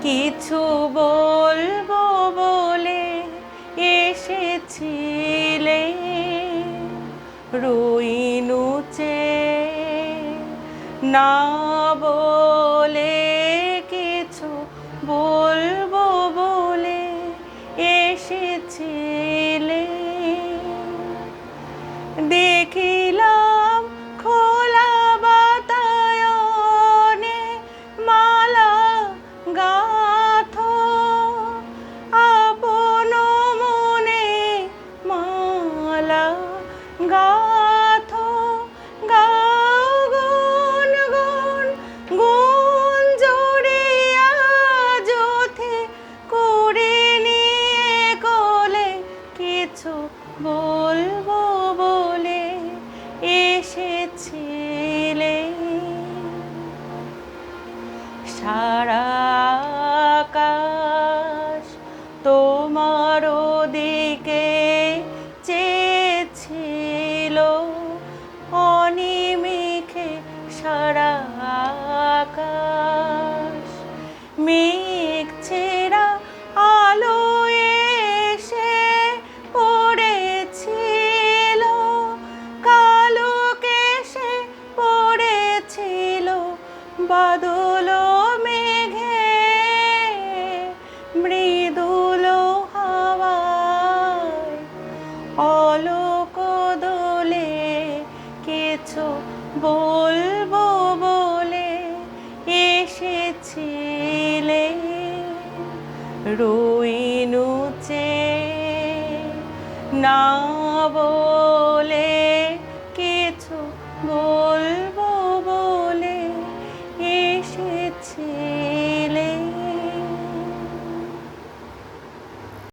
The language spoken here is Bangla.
কিছু বলবো বলে এসেছিলে, রুইনুচে না বলে কিছু বলবো বলে এসেছিলে। দেখিলাম খোলা বাতায়নে মালা গাঁথো, আপন মনে মালা গাঁথো। গাও গুন গুন গুন জড়িয়া যথে করে নিয়ে কোলে, কিছু বলবো বলে এসেছিলে। সারা আকাশ তোমার দিকে চেয়েছিল, অনিমেষে সারা আকাশ। মেঘ ছেঁড়া আলো এসে পড়েছিল, কালো কেশে পড়েছিল বাদল মেঘে। মৃদুল হাওয়ায় অলোক দোলে, কিছু বলবো বলে এসেছিলে। রুইনুচে না বলে